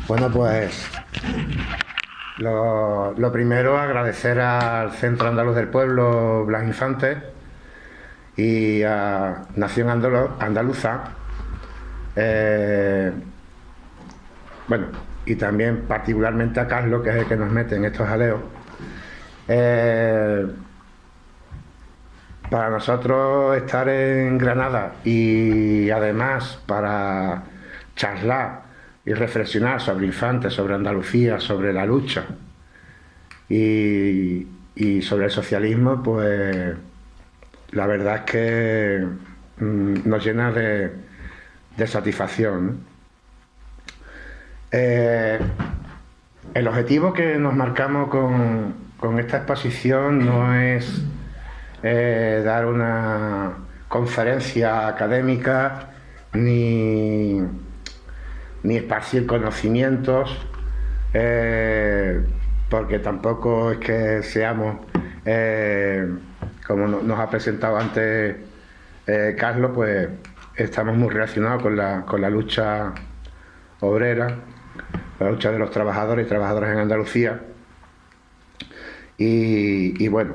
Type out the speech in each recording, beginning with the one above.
Bueno, pues lo primero, agradecer al Centro Andaluz del Pueblo Blas Infante y a Nación Andaluza, bueno, y también particularmente a Carlos, que es el que nos mete en estos jaleos. Para nosotros estar en Granada y además para charlar y reflexionar sobre Infante, sobre Andalucía, sobre la lucha y sobre el socialismo, pues la verdad es que nos llena de satisfacción, ¿no? El objetivo que nos marcamos con esta exposición no es dar una conferencia académica ni esparcir conocimientos, porque tampoco es que seamos, como nos ha presentado antes Carlos, pues estamos muy relacionados con la lucha obrera, la lucha de los trabajadores y trabajadoras en Andalucía. Y bueno,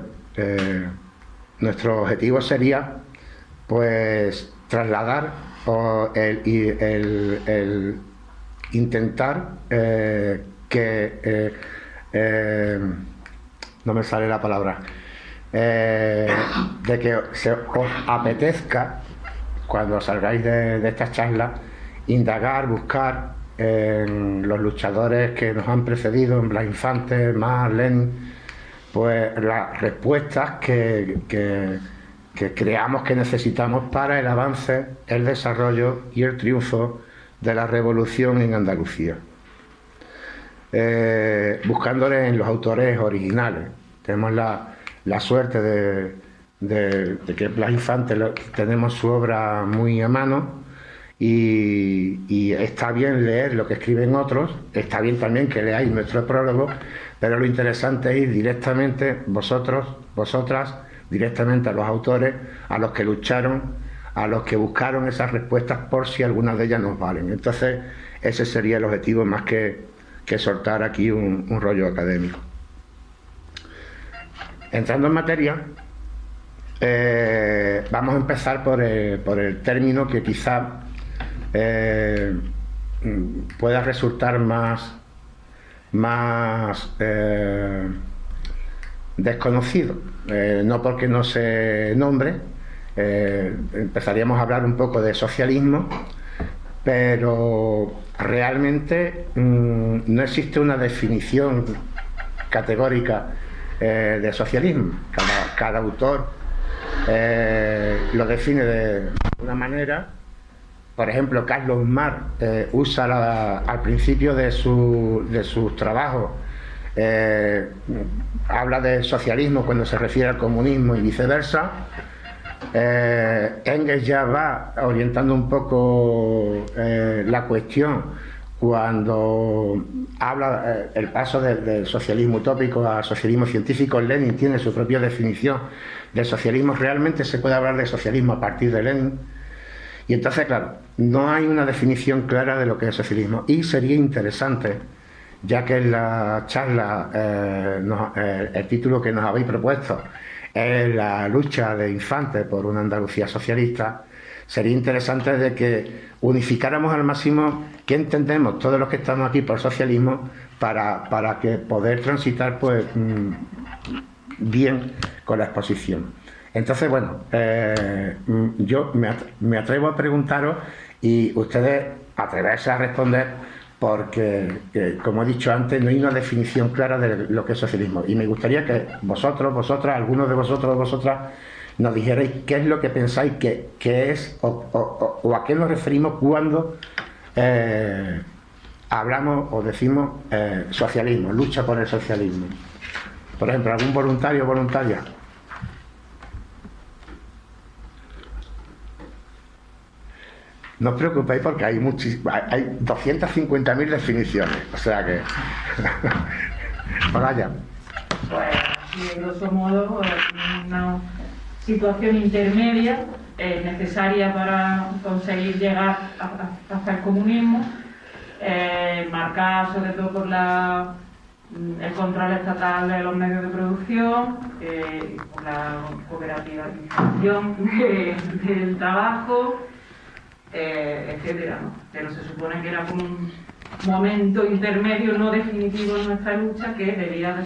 nuestro objetivo sería pues trasladar el intentar que no me sale la palabra, de que os apetezca, cuando salgáis de estas charlas, indagar, buscar en los luchadores que nos han precedido, en Blas Infante, Marx, Lenin, pues las respuestas que creamos que necesitamos para el avance, el desarrollo y el triunfo de la revolución en Andalucía, buscándole en los autores originales. Tenemos la suerte de que Blas Infante tenemos su obra muy a mano, y está bien leer lo que escriben otros, está bien también que leáis nuestro prólogo, pero lo interesante es ir directamente, vosotras, directamente a los autores, a los que lucharon, a los que buscaron esas respuestas, por si algunas de ellas nos valen. Entonces ese sería el objetivo, más que soltar aquí un rollo académico. Entrando en materia, vamos a empezar por el término que quizá pueda resultar más desconocido, no porque no se nombre. Empezaríamos a hablar un poco de socialismo, pero realmente no existe una definición categórica de socialismo. Cada autor lo define de una manera. Por ejemplo, Carlos Marx usa al principio de sus trabajos, habla de socialismo cuando se refiere al comunismo y viceversa. Engels ya va orientando un poco la cuestión cuando habla el paso del socialismo utópico al socialismo científico. Lenin tiene su propia definición del socialismo. Realmente se puede hablar de socialismo a partir de Lenin. Y entonces, claro, no hay una definición clara de lo que es socialismo. Y sería interesante, ya que en la charla el título que nos habéis propuesto es la lucha de Infante por una Andalucía socialista, sería interesante de que unificáramos al máximo qué entendemos todos los que estamos aquí por socialismo, para que poder transitar pues bien con la exposición. Entonces, bueno, yo me atrevo a preguntaros y ustedes atreverse a responder, porque, como he dicho antes, no hay una definición clara de lo que es socialismo. Y me gustaría que vosotras, algunos de vosotros o vosotras, nos dijerais qué es lo que pensáis que es o a qué nos referimos cuando hablamos o decimos socialismo, lucha por el socialismo. Por ejemplo, algún voluntario o voluntaria. No os preocupéis, porque hay 250.000 definiciones, o sea que vaya. Pues, grosso modo, una situación intermedia necesaria para conseguir llegar hasta el comunismo, marcada sobre todo por el control estatal de los medios de producción, por la cooperativización del trabajo, etcétera, ¿no? Pero se supone que era como un momento intermedio no definitivo en nuestra lucha que debía de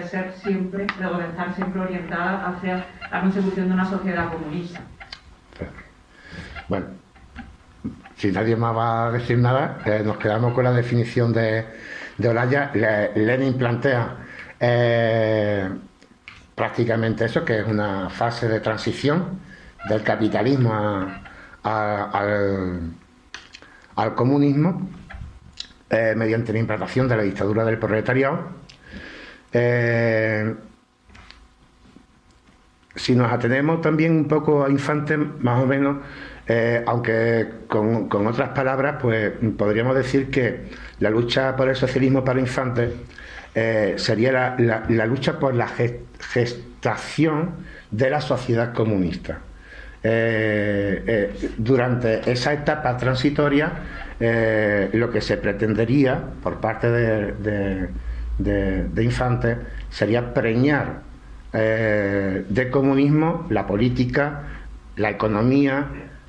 ser siempre, o de estar siempre orientada hacia la consecución de una sociedad comunista. Bueno, si nadie más va a decir nada, nos quedamos con la definición de Olaya. Lenin plantea prácticamente eso, que es una fase de transición del capitalismo al comunismo, mediante la implantación de la dictadura del proletariado. Si nos atenemos también un poco a Infante, más o menos, aunque con otras palabras, pues podríamos decir que la lucha por el socialismo para Infante sería la lucha por la gestación de la sociedad comunista. Durante esa etapa transitoria, lo que se pretendería por parte de Infante sería preñar de comunismo la política, la economía,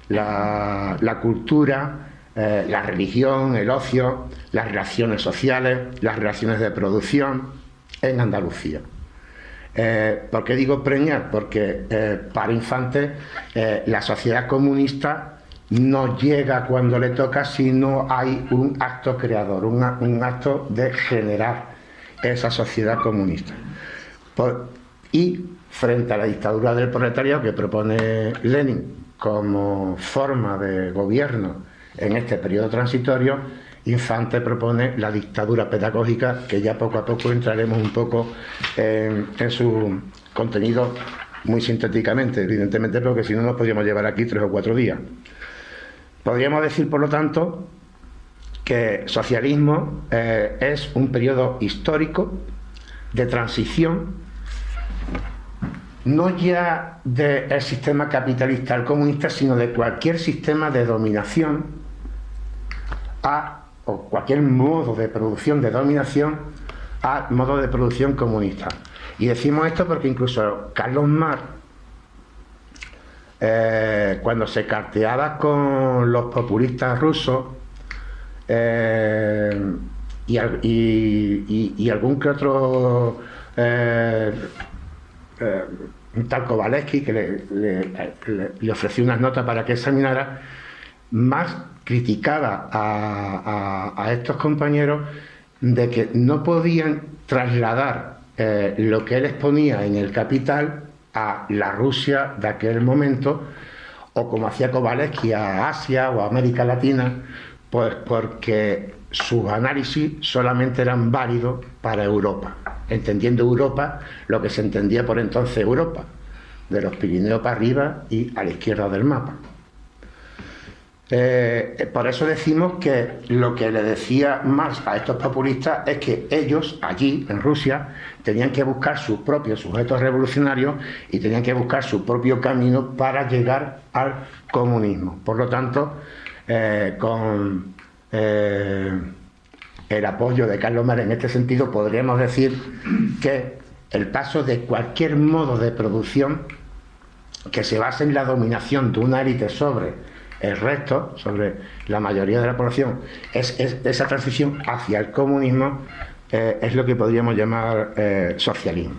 la cultura, la religión, el ocio, las relaciones sociales, las relaciones de producción en Andalucía. ¿Por qué digo preñar? Porque para Infante la sociedad comunista no llega cuando le toca si no hay un acto creador, un acto de generar esa sociedad comunista. Y frente a la dictadura del proletariado que propone Lenin como forma de gobierno en este periodo transitorio, Infante propone la dictadura pedagógica, que ya poco a poco entraremos un poco en su contenido muy sintéticamente, evidentemente, porque si no nos podríamos llevar aquí 3 o 4 días. Podríamos decir, por lo tanto, que socialismo es un periodo histórico de transición, no ya del sistema capitalista al comunista, sino de cualquier sistema de dominación o cualquier modo de producción de dominación a modo de producción comunista. Y decimos esto porque incluso Carlos Marx, cuando se carteaba con los populistas rusos y algún que otro un tal Kovalevsky que le ofreció unas notas para que examinara, Marx criticaba a estos compañeros de que no podían trasladar lo que él exponía en el Capital a la Rusia de aquel momento, o como hacía Kovalevsky a Asia o a América Latina, pues porque sus análisis solamente eran válidos para Europa, entendiendo Europa lo que se entendía por entonces Europa, de los Pirineos para arriba y a la izquierda del mapa. Por eso decimos que lo que le decía Marx a estos populistas es que ellos, allí en Rusia, tenían que buscar sus propios sujetos revolucionarios y tenían que buscar su propio camino para llegar al comunismo. Por lo tanto, con el apoyo de Carlos Marx en este sentido, podríamos decir que el paso de cualquier modo de producción que se base en la dominación de una élite sobre el resto, sobre la mayoría de la población, es esa transición hacia el comunismo, es lo que podríamos llamar socialismo.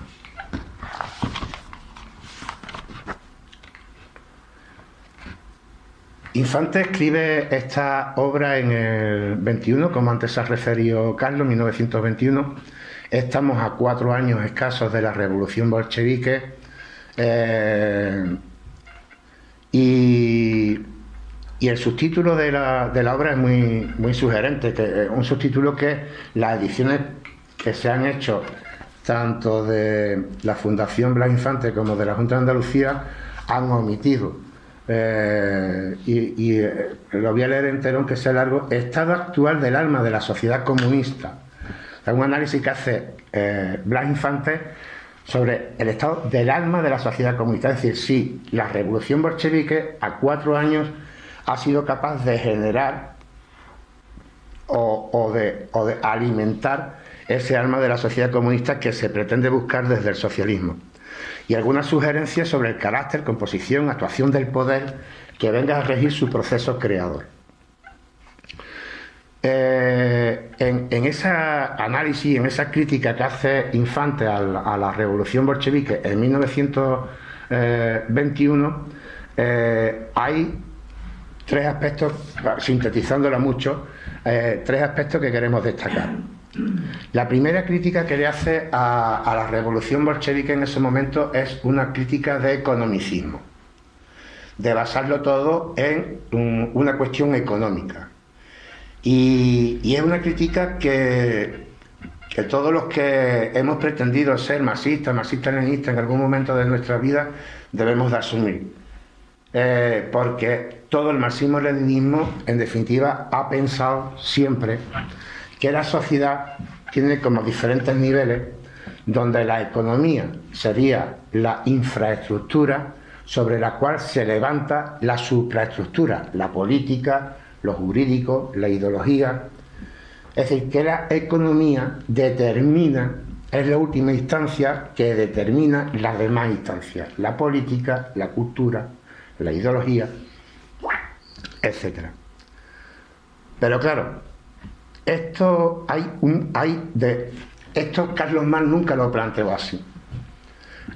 Infante escribe esta obra en el 21, como antes se ha referido Carlos, 1921. Estamos a 4 años escasos de la revolución bolchevique, y el subtítulo de la obra es muy sugerente, que es un subtítulo que las ediciones que se han hecho tanto de la Fundación Blas Infante como de la Junta de Andalucía han omitido. Lo voy a leer entero, aunque sea largo. Estado actual del alma de la sociedad comunista. Es un análisis que hace Blas Infante sobre el estado del alma de la sociedad comunista. Es decir, si la revolución bolchevique a 4 años ha sido capaz de generar o de alimentar ese alma de la sociedad comunista que se pretende buscar desde el socialismo. Y algunas sugerencias sobre el carácter, composición, actuación del poder que venga a regir su proceso creador. En ese análisis, en esa crítica que hace Infante a la revolución bolchevique en 1921, hay tres aspectos, sintetizándola mucho, tres aspectos que queremos destacar. La primera crítica que le hace a la revolución bolchevique en ese momento es una crítica de economicismo, de basarlo todo en una cuestión económica. Y es una crítica que todos los que hemos pretendido ser marxistas-leninistas en algún momento de nuestra vida debemos de asumir. Porque todo el marxismo-leninismo, en definitiva, ha pensado siempre que la sociedad tiene como diferentes niveles, donde la economía sería la infraestructura sobre la cual se levanta la supraestructura, la política, lo jurídico, la ideología. Es decir, que la economía determina, es la última instancia que determina las demás instancias, la política, la cultura, la ideología, etc. Pero claro, esto Carlos Marx nunca lo planteó así.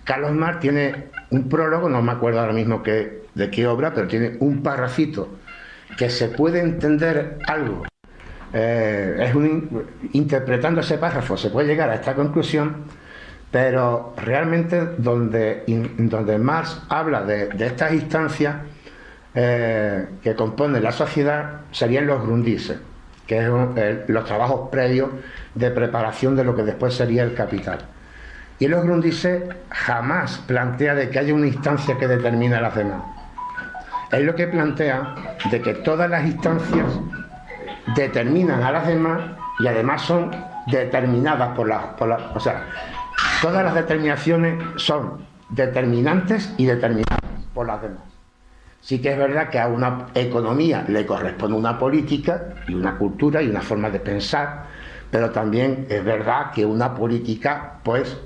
Carlos Marx tiene un prólogo, no me acuerdo ahora mismo de qué obra, pero tiene un parrafito que se puede entender algo. Interpretando ese párrafo se puede llegar a esta conclusión, pero realmente donde Marx habla de estas instancias que componen la sociedad serían los Grundrisse, que es los trabajos previos de preparación de lo que después sería el capital. Y los Grundrisse jamás plantea de que haya una instancia que determina las demás. Es lo que plantea de que todas las instancias determinan a las demás y además son determinadas o sea, todas las determinaciones son determinantes y determinadas por las demás. Sí que es verdad que a una economía le corresponde una política y una cultura y una forma de pensar, pero también es verdad que una política pues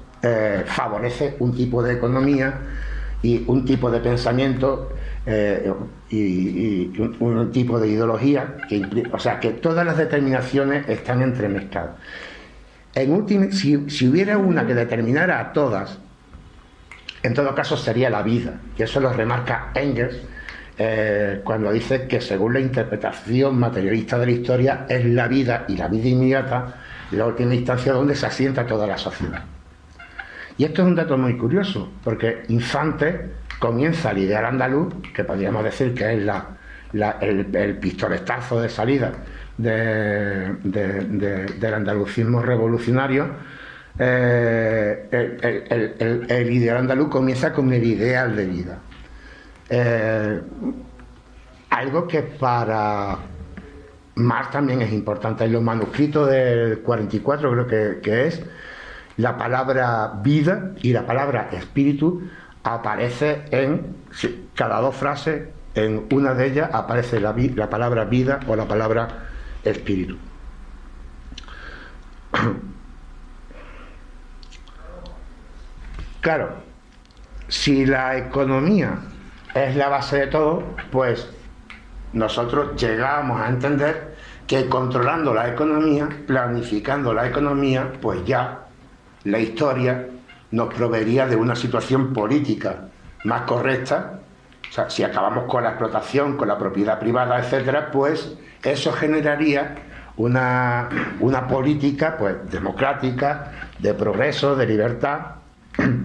favorece un tipo de economía y un tipo de pensamiento y un tipo de ideología o sea que todas las determinaciones están entremezcladas. En última, si hubiera una que determinara a todas, en todo caso sería la vida, y eso lo remarca Engels cuando dice que según la interpretación materialista de la historia es la vida y la vida inmediata la última instancia donde se asienta toda la sociedad. Y esto es un dato muy curioso, porque Infante comienza el ideal andaluz, que podríamos decir que es el pistoletazo de salida del andalucismo revolucionario. El ideal andaluz comienza con el ideal de vida. Algo que para Marx también es importante. En los manuscritos del 44 creo que es, la palabra vida y la palabra espíritu aparece en cada dos frases, en una de ellas aparece la palabra vida o la palabra espíritu. Claro, si la economía es la base de todo, pues nosotros llegamos a entender que controlando la economía, planificando la economía, pues ya la historia nos proveería de una situación política más correcta. O sea, si acabamos con la explotación, con la propiedad privada, etcétera, pues eso generaría una política pues democrática, de progreso, de libertad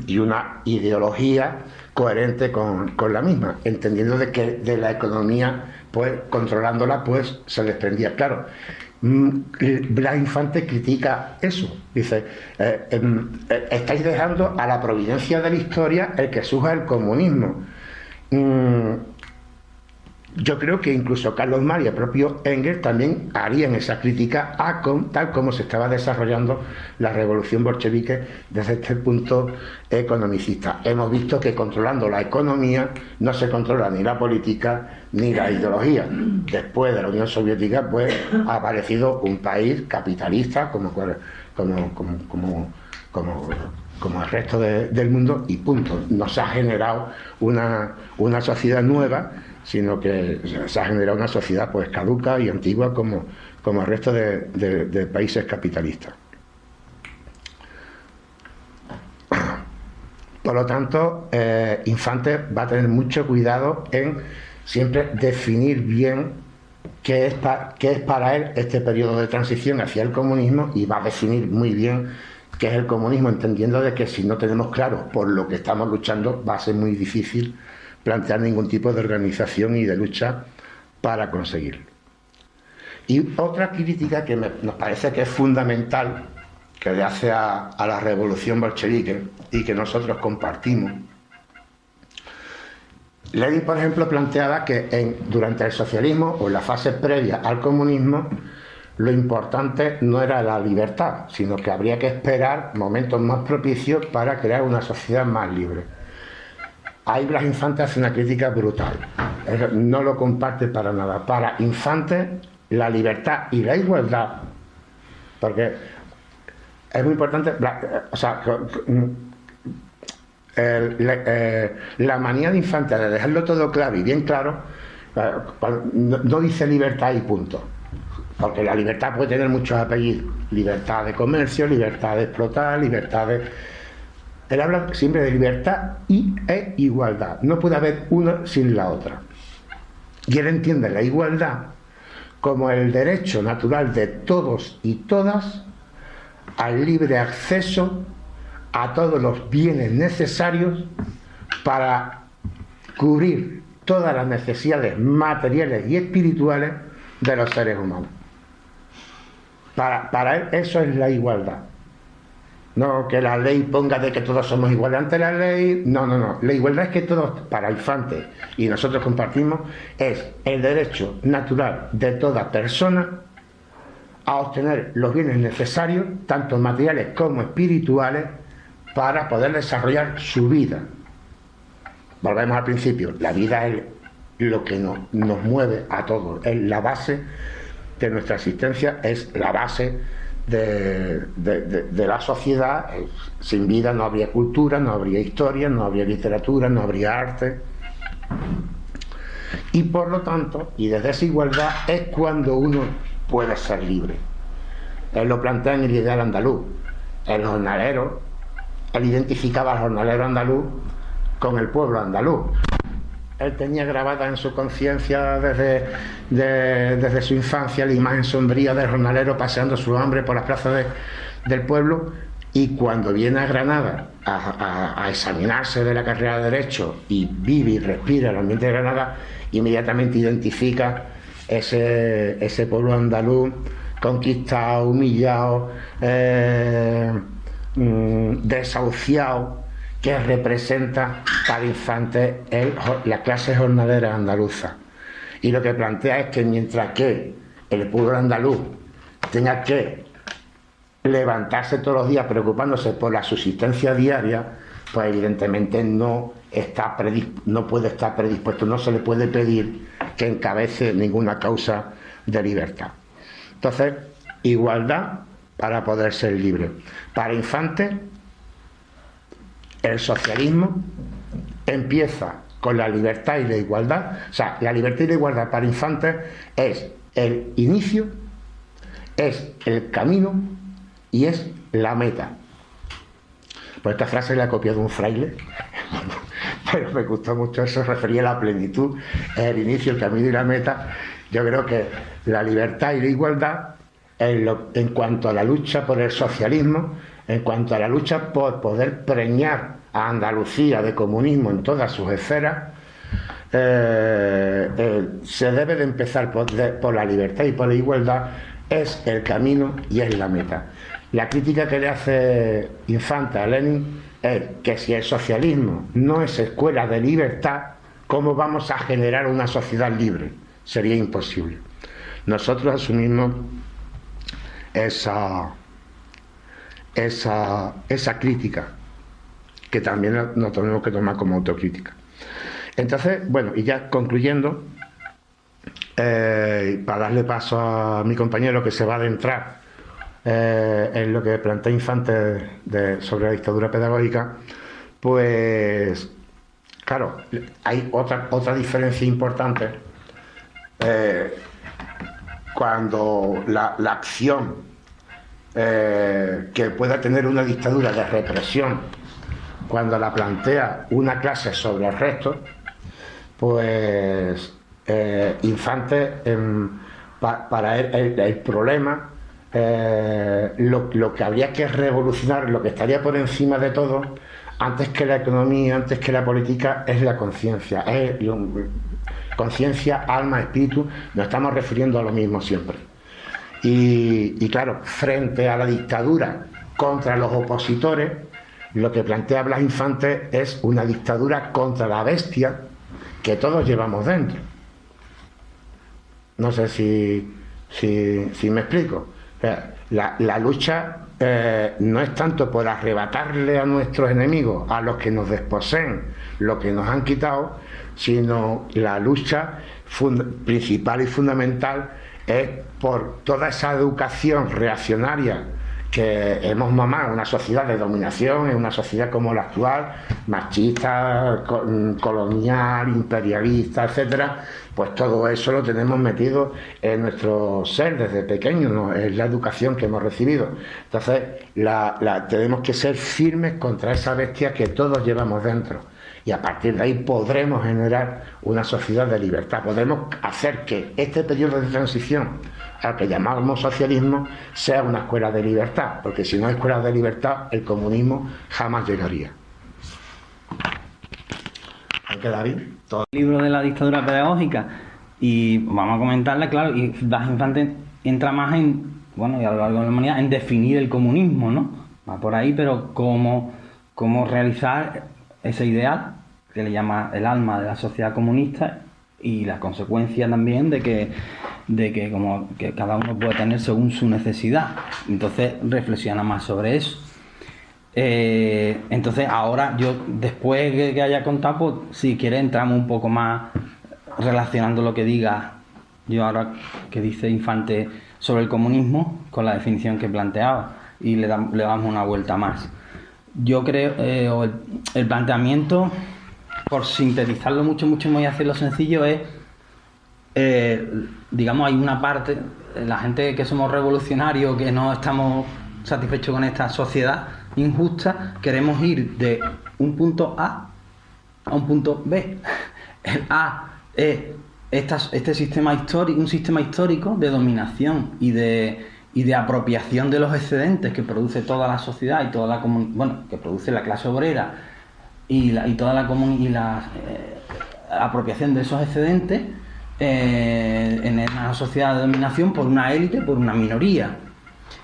y una ideología coherente con la misma, entendiendo de que de la economía, pues controlándola, pues se desprendía. Claro, Blas Infante critica eso, dice, estáis dejando a la providencia de la historia el que surja el comunismo. yo creo que incluso Carlos Marx y el propio Engels también harían esa crítica a tal como se estaba desarrollando la revolución bolchevique desde este punto economicista. Hemos visto que controlando la economía no se controla ni la política ni la ideología. Después de la Unión Soviética, pues, ha aparecido un país capitalista como el resto del mundo, y punto. No se ha generado una sociedad nueva, sino que se ha generado una sociedad pues caduca y antigua como el resto de países capitalistas. Por lo tanto, Infante va a tener mucho cuidado en siempre definir bien qué es para él este periodo de transición hacia el comunismo, y va a definir muy bien qué es el comunismo, entendiendo de que si no tenemos claro por lo que estamos luchando, va a ser muy difícil plantear ningún tipo de organización y de lucha para conseguirlo. Y otra crítica que nos parece que es fundamental, que le hace a la revolución bolchevique y que nosotros compartimos. Lenin, por ejemplo, planteaba que durante el socialismo o en la fase previa al comunismo, lo importante no era la libertad, sino que habría que esperar momentos más propicios para crear una sociedad más libre. Ahí Blas Infante hace una crítica brutal. No lo comparte para nada. Para Infante, la libertad y la igualdad, porque es muy importante, o sea, la manía de Infante de dejarlo todo claro y bien claro, no dice libertad y punto. Porque la libertad puede tener muchos apellidos: libertad de comercio, libertad de explotar, libertad de... Él habla siempre de libertad e igualdad. No puede haber una sin la otra. Y él entiende la igualdad como el derecho natural de todos y todas al libre acceso a todos los bienes necesarios para cubrir todas las necesidades materiales y espirituales de los seres humanos. Para él eso es la igualdad. No que la ley ponga de que todos somos iguales ante la ley. No. La igualdad es que todos, para Infante, y nosotros compartimos, es el derecho natural de toda persona a obtener los bienes necesarios, tanto materiales como espirituales, para poder desarrollar su vida. Volvemos al principio. La vida es lo que nos mueve a todos. Es la base de nuestra existencia, es la base de la sociedad. Sin vida no habría cultura, no habría historia, no habría literatura, no habría arte. Y por lo tanto, y desde esa igualdad es cuando uno puede ser libre. Él lo plantea en el ideal andaluz. El jornalero, él identificaba al jornalero andaluz con el pueblo andaluz. Él tenía grabada en su conciencia desde su infancia la imagen sombría del jornalero paseando su hambre por las plazas del pueblo, y cuando viene a Granada a examinarse de la carrera de Derecho y vive y respira el ambiente de Granada, inmediatamente identifica ese pueblo andaluz conquistado, humillado, desahuciado, que representa para Infante la clase jornalera andaluza. Y lo que plantea es que mientras que el pueblo andaluz tenga que levantarse todos los días preocupándose por la subsistencia diaria, pues evidentemente no puede estar predispuesto, no se le puede pedir que encabece ninguna causa de libertad. Entonces, igualdad para poder ser libre. Para Infante, el socialismo empieza con la libertad y la igualdad. O sea, la libertad y la igualdad para Infante es el inicio, es el camino y es la meta. Pues esta frase la he copiado de un fraile, pero me gustó mucho eso, refería a la plenitud, el inicio, el camino y la meta. Yo creo que la libertad y la igualdad, en cuanto a la lucha por el socialismo, en cuanto a la lucha por poder preñar a Andalucía de comunismo en todas sus esferas, se debe de empezar por la libertad y por la igualdad. Es el camino y es la meta. La crítica que le hace Infante a Lenin es que si el socialismo no es escuela de libertad, ¿cómo vamos a generar una sociedad libre? Sería imposible. Nosotros asumimos esa crítica, que también nos tenemos que tomar como autocrítica. Entonces, bueno, y ya concluyendo, para darle paso a mi compañero que se va a adentrar en lo que plantea Infante sobre la dictadura pedagógica, pues claro, hay otra diferencia importante cuando la acción que pueda tener una dictadura de represión, cuando la plantea una clase sobre el resto, pues Infante, para él, el problema, lo que habría que revolucionar, lo que estaría por encima de todo, antes que la economía, antes que la política, es la conciencia. Conciencia, alma, espíritu, nos estamos refiriendo a lo mismo siempre. Y claro, frente a la dictadura contra los opositores, lo que plantea Blas Infante es una dictadura contra la bestia que todos llevamos dentro. No sé si me explico. La lucha no es tanto por arrebatarle a nuestros enemigos, a los que nos desposeen, lo que nos han quitado, sino la lucha principal y fundamental es por toda esa educación reaccionaria que hemos mamado en una sociedad de dominación, en una sociedad como la actual, machista, colonial, imperialista, etcétera. Pues todo eso lo tenemos metido en nuestro ser desde pequeños, ¿no? Es la educación que hemos recibido. Entonces, tenemos que ser firmes contra esa bestia que todos llevamos dentro. Y a partir de ahí podremos generar una sociedad de libertad. Podremos hacer que este periodo de transición, al que llamamos socialismo, sea una escuela de libertad. Porque si no hay escuela de libertad, el comunismo jamás llegaría. ¿Hay que David? Todo el libro de la dictadura pedagógica. Y vamos a comentarle, claro, y Blas Infante entra más en, bueno, y a lo largo de la humanidad, en definir el comunismo, ¿no? Va por ahí, pero cómo realizar ese ideal que le llama el alma de la sociedad comunista y la consecuencia también de que cada uno puede tener según su necesidad. Entonces reflexiona más sobre eso. Entonces ahora yo, después que haya contado, pues, si quiere entramos un poco más relacionando lo que diga yo ahora que dice Infante sobre el comunismo con la definición que planteaba y le damos una vuelta más. Yo creo, el planteamiento, por sintetizarlo mucho y hacerlo sencillo, es, digamos, hay una parte, la gente que somos revolucionarios, que no estamos satisfechos con esta sociedad injusta, queremos ir de un punto A a un punto B. El A es este sistema histórico, un sistema histórico de dominación y de apropiación de los excedentes que produce toda la sociedad y toda la que produce la clase obrera y la apropiación de esos excedentes en una sociedad de dominación por una élite, por una minoría,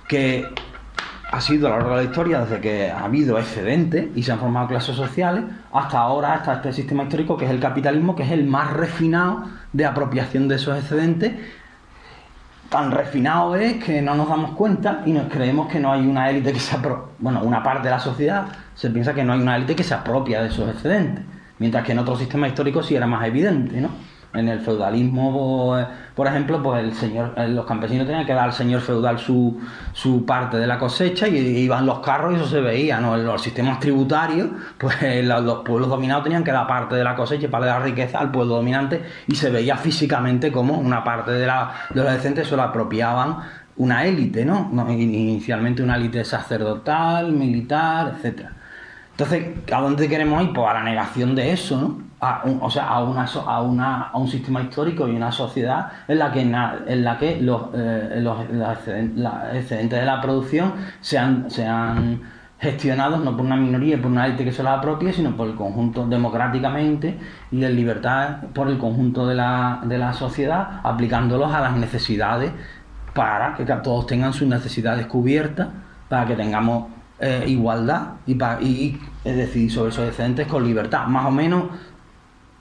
que ha sido a lo largo de la historia, desde que ha habido excedentes y se han formado clases sociales, hasta ahora, hasta este sistema histórico que es el capitalismo, que es el más refinado de apropiación de esos excedentes. Tan refinado es que no nos damos cuenta y nos creemos que no hay una élite que se apropia. Bueno, una parte de la sociedad se piensa que no hay una élite que se apropia de esos excedentes, mientras que en otros sistemas históricos sí era más evidente, ¿no? En el feudalismo, por ejemplo, pues los campesinos tenían que dar al señor feudal su parte de la cosecha y iban los carros y eso se veía, ¿no? En los sistemas tributarios, pues los pueblos dominados tenían que dar parte de la cosecha para dar riqueza al pueblo dominante y se veía físicamente como una parte de los excedentes se lo apropiaban una élite, ¿no? Inicialmente una élite sacerdotal, militar, etcétera. Entonces, ¿a dónde queremos ir? Pues a la negación de eso, ¿no? A un sistema histórico y una sociedad en la que los excedentes de la producción sean gestionados no por una minoría y por una élite que se los apropie, sino por el conjunto democráticamente y en libertad por el conjunto de la sociedad, aplicándolos a las necesidades para que todos tengan sus necesidades cubiertas, para que tengamos igualdad y decidir sobre esos excedentes con libertad. Más o menos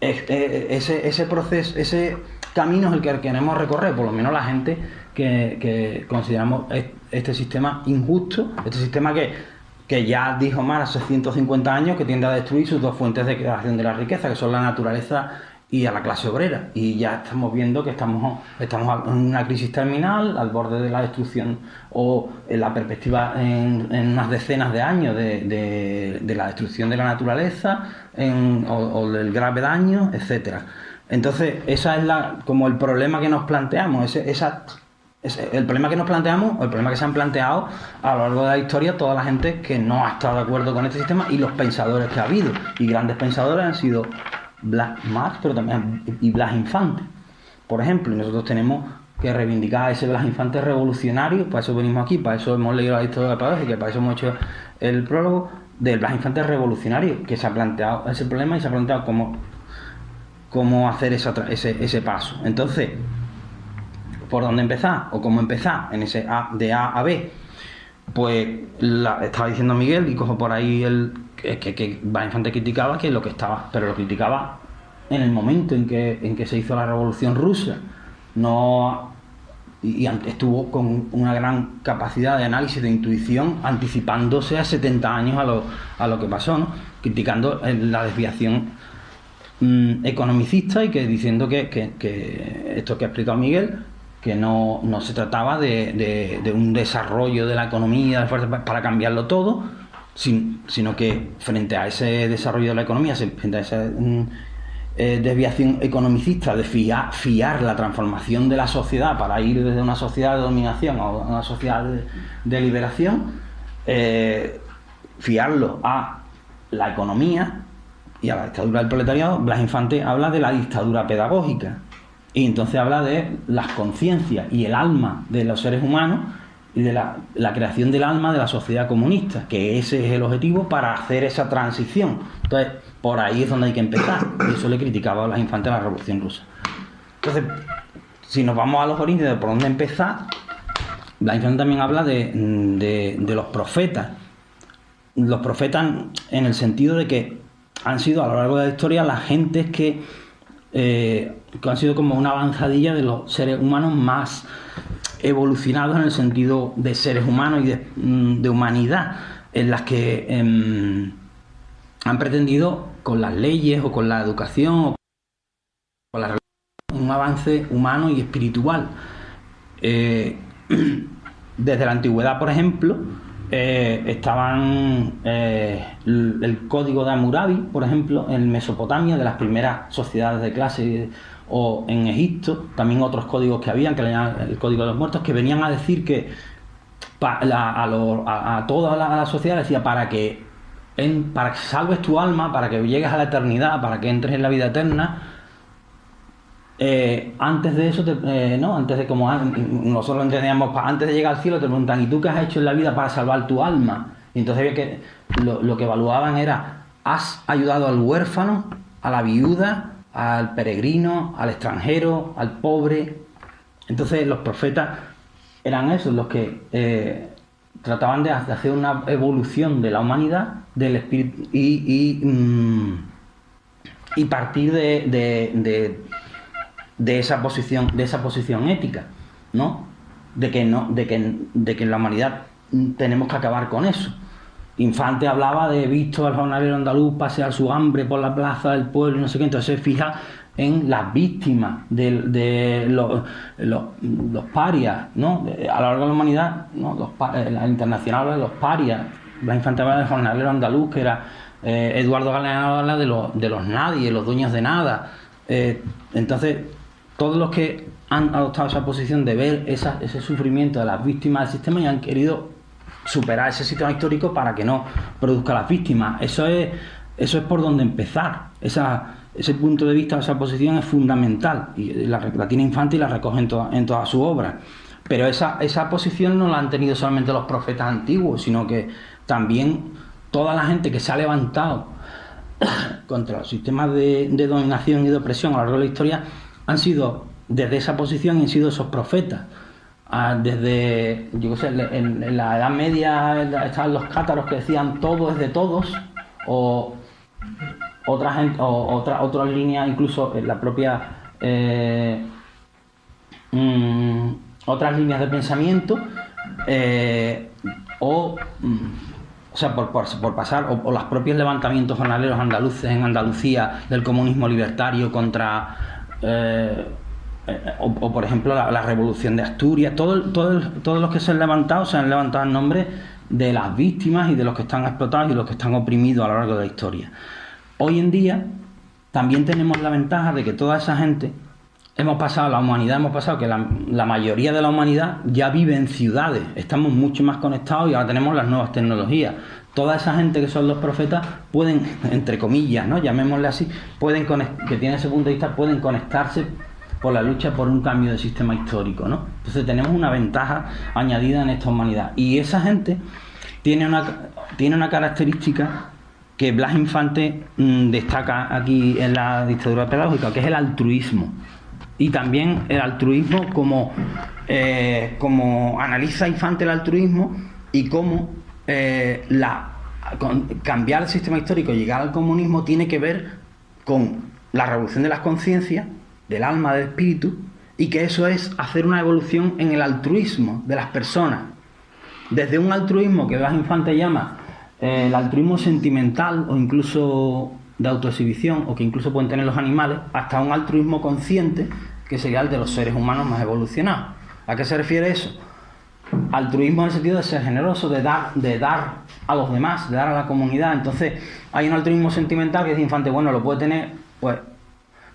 ese proceso, ese camino es el que queremos recorrer, por lo menos la gente que consideramos este sistema injusto, este sistema que ya dijo Marx hace 150 años que tiende a destruir sus dos fuentes de creación de la riqueza, que son la naturaleza y a la clase obrera. Y ya estamos viendo que estamos en una crisis terminal, al borde de la destrucción, o en la perspectiva en unas decenas de años de la destrucción de la naturaleza, o del grave daño, etcétera. Entonces, esa es como el problema que nos planteamos, el problema que nos planteamos, o el problema que se han planteado a lo largo de la historia toda la gente que no ha estado de acuerdo con este sistema y los pensadores que ha habido. Y grandes pensadores han sido Marx, pero también y Blas Infante, por ejemplo. Y nosotros tenemos que reivindicar a ese Blas Infante revolucionario. Para eso venimos aquí, para eso hemos leído la historia pedagógica, para eso hemos hecho el prólogo del Blas Infante revolucionario, que se ha planteado ese problema y se ha planteado cómo hacer ese paso. Entonces, ¿por dónde empezar? ¿O cómo empezar en ese de A a B? Pues estaba diciendo Miguel, y cojo por ahí que Blas Infante criticaba que lo que estaba, pero lo criticaba en el momento en que se hizo la Revolución Rusa. Y estuvo con una gran capacidad de análisis, de intuición, anticipándose a 70 años a lo que pasó, ¿no? Criticando la desviación economicista, y diciendo que esto que ha explicado Miguel, que no se trataba de un desarrollo de la economía para cambiarlo todo, sino que frente a ese desarrollo de la economía, frente a esa desviación economicista de fiar la transformación de la sociedad para ir desde una sociedad de dominación a una sociedad de liberación, fiarlo a la economía y a la dictadura del proletariado. Blas Infante habla de la dictadura pedagógica, y entonces habla de las conciencias y el alma de los seres humanos, y de la creación del alma de la sociedad comunista, que ese es el objetivo para hacer esa transición. Entonces, por ahí es donde hay que empezar, y eso le criticaba a Blas Infante a la Revolución Rusa. Entonces, si nos vamos a los orígenes de por dónde empezar, Blas Infante también habla de los profetas. Los profetas en el sentido de que han sido a lo largo de la historia las gentes que han sido como una avanzadilla de los seres humanos más evolucionados en el sentido de seres humanos y de humanidad, en las que han pretendido con las leyes o con la educación o con la religión un avance humano y espiritual. Desde la antigüedad, por ejemplo, estaban el código de Hammurabi, por ejemplo, en Mesopotamia, de las primeras sociedades de clase, o en Egipto, también otros códigos que habían, que le llaman el código de los muertos, que venían a decir que a toda la sociedad decía, para que salves tu alma, para que llegues a la eternidad, para que entres en la vida eterna, antes de eso, antes de como nosotros entendíamos, antes de llegar al cielo te preguntan, ¿y tú qué has hecho en la vida para salvar tu alma? Y entonces había que lo que evaluaban era, ¿has ayudado al huérfano, a la viuda, al peregrino, al extranjero, al pobre? Entonces los profetas eran esos los que trataban de hacer una evolución de la humanidad, del espíritu, y partir de esa posición ética, ¿no? De que en la humanidad tenemos que acabar con eso. Infante hablaba de visto al jornalero andaluz pasear su hambre por la plaza del pueblo y no sé qué. Entonces se fija en las víctimas de los parias, ¿no? A lo largo de la humanidad, ¿no? La internacional habla de los parias. La Infante habla del jornalero andaluz, que era Eduardo Galeano, habla de los nadie, los dueños de nada. Entonces, todos los que han adoptado esa posición de ver ese sufrimiento de las víctimas del sistema y han querido superar ese sistema histórico para que no produzca las víctimas. Eso es por donde empezar. Ese punto de vista, esa posición es fundamental, y la tiene Infante y la recoge en toda su obra. Pero esa posición no la han tenido solamente los profetas antiguos, sino que también toda la gente que se ha levantado contra los sistemas de dominación y de opresión a lo largo de la historia han sido desde esa posición, han sido esos profetas. Desde, en la Edad Media estaban los cátaros que decían todo es de todos, o otra gente, o otras líneas, incluso en la propia otras líneas de pensamiento, o sea, por pasar, o los propios levantamientos jornaleros andaluces en Andalucía del comunismo libertario contra, o por ejemplo la revolución de Asturias. Todos los que se han levantado en nombre de las víctimas y de los que están explotados y los que están oprimidos a lo largo de la historia. Hoy en día también tenemos la ventaja de que toda esa gente que la mayoría de la humanidad ya vive en ciudades, estamos mucho más conectados y ahora tenemos las nuevas tecnologías. Toda esa gente que son los profetas pueden, entre comillas, ¿no?, llamémosle así, que tienen ese punto de vista, pueden conectarse por la lucha por un cambio de sistema histórico, ¿no? Entonces tenemos una ventaja añadida en esta humanidad. Y esa gente tiene una característica que Blas Infante destaca aquí en la dictadura pedagógica, que es el altruismo. Y también el altruismo, como analiza Infante el altruismo y cómo cambiar el sistema histórico y llegar al comunismo tiene que ver con la revolución de las conciencias, del alma, del espíritu, y que eso es hacer una evolución en el altruismo de las personas. Desde un altruismo que Blas Infante llama el altruismo sentimental o incluso de autoexhibición, o que incluso pueden tener los animales, hasta un altruismo consciente, que sería el de los seres humanos más evolucionados. ¿A qué se refiere eso? Altruismo en el sentido de ser generoso, de dar a los demás, de dar a la comunidad. Entonces hay un altruismo sentimental que dice Infante, bueno, lo puede tener pues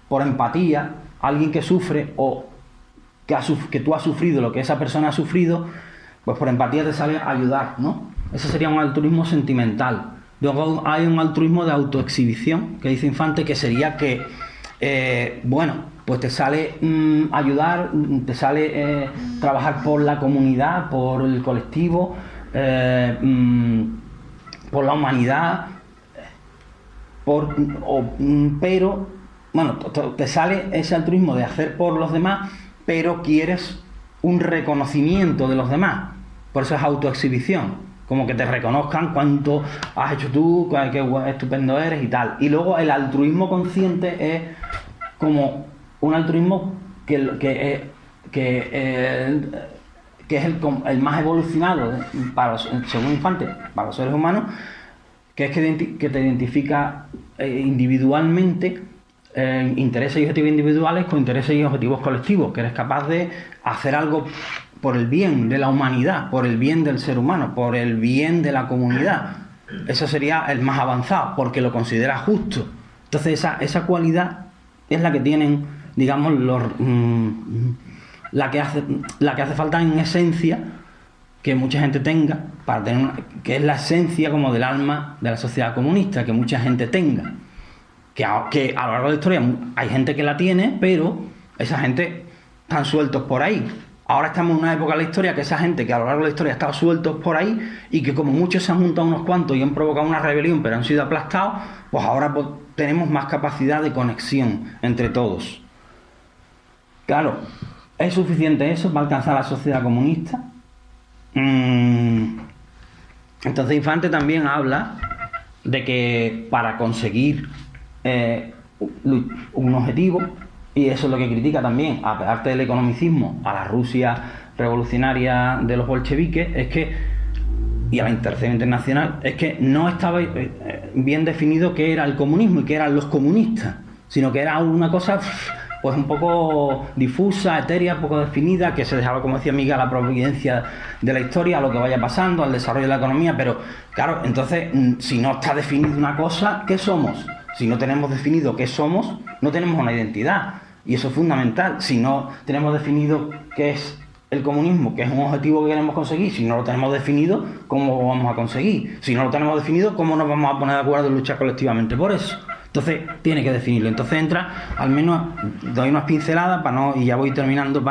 por empatía, alguien que sufre o que tú has sufrido lo que esa persona ha sufrido, pues por empatía te sale a ayudar, ¿no? Ese sería un altruismo sentimental. Luego hay un altruismo de autoexhibición, que dice Infante, que sería que, pues te sale ayudar, te sale trabajar por la comunidad, por el colectivo, por la humanidad, pero te sale ese altruismo de hacer por los demás, pero quieres un reconocimiento de los demás. Por eso es autoexhibición, como que te reconozcan cuánto has hecho tú, qué estupendo eres y tal. Y luego el altruismo consciente es como un altruismo que es el más evolucionado según Infante para los seres humanos, que es que te identifica individualmente, intereses y objetivos individuales con intereses y objetivos colectivos, que eres capaz de hacer algo por el bien de la humanidad, por el bien del ser humano, por el bien de la comunidad. Eso sería el más avanzado, porque lo considera justo. Entonces esa cualidad es la que tienen, digamos, la que hace falta en esencia que mucha gente tenga, para tener que es la esencia como del alma de la sociedad comunista, que mucha gente tenga. Que a lo largo de la historia hay gente que la tiene, pero esa gente están sueltos por ahí. Ahora estamos en una época de la historia que esa gente que a lo largo de la historia ha estado sueltos por ahí y que como muchos se han juntado unos cuantos y han provocado una rebelión pero han sido aplastados, pues ahora tenemos más capacidad de conexión entre todos. Claro, ¿es suficiente eso para alcanzar la sociedad comunista? Entonces Infante también habla de que para conseguir un objetivo, y eso es lo que critica también, aparte del economicismo, a la Rusia revolucionaria de los bolcheviques, y a la Tercera Internacional, es que no estaba bien definido qué era el comunismo y qué eran los comunistas, sino que era una cosa pues un poco difusa, etérea, poco definida, que se dejaba, como decía Miguel, a la providencia de la historia, a lo que vaya pasando, al desarrollo de la economía. Pero claro, entonces, si no está definida una cosa, ¿qué somos? Si no tenemos definido qué somos, no tenemos una identidad. Y eso es fundamental. Si no tenemos definido qué es el comunismo, que es un objetivo que queremos conseguir, si no lo tenemos definido, ¿cómo lo vamos a conseguir? Si no lo tenemos definido, ¿cómo nos vamos a poner de acuerdo en luchar colectivamente por eso? Entonces tiene que definirlo. Entonces entra, al menos doy unas pinceladas y ya voy terminando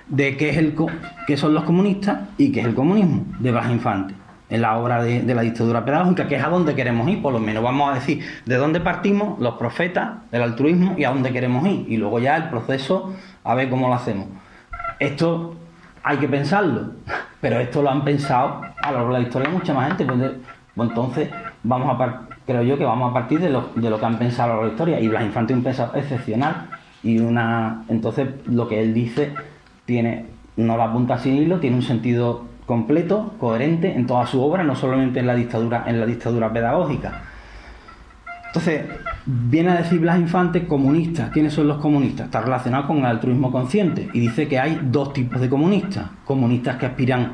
de qué son los comunistas y qué es el comunismo de Blas Infante en la obra de la dictadura pedagógica, que es a dónde queremos ir. Por lo menos vamos a decir de dónde partimos, los profetas del altruismo, y a dónde queremos ir, y luego ya el proceso a ver cómo lo hacemos. Esto hay que pensarlo, pero esto lo han pensado a lo largo de la historia mucha más gente. Pues entonces vamos a creo yo que vamos a partir de lo que han pensado a lo largo de la historia, y Blas Infante es un pensador excepcional, entonces lo que él dice no da punta sin hilo, tiene un sentido completo, coherente en toda su obra, no solamente en la dictadura pedagógica. Entonces, viene a decir Blas Infante comunistas. ¿Quiénes son los comunistas? Está relacionado con el altruismo consciente, y dice que hay dos tipos de comunistas: comunistas que aspiran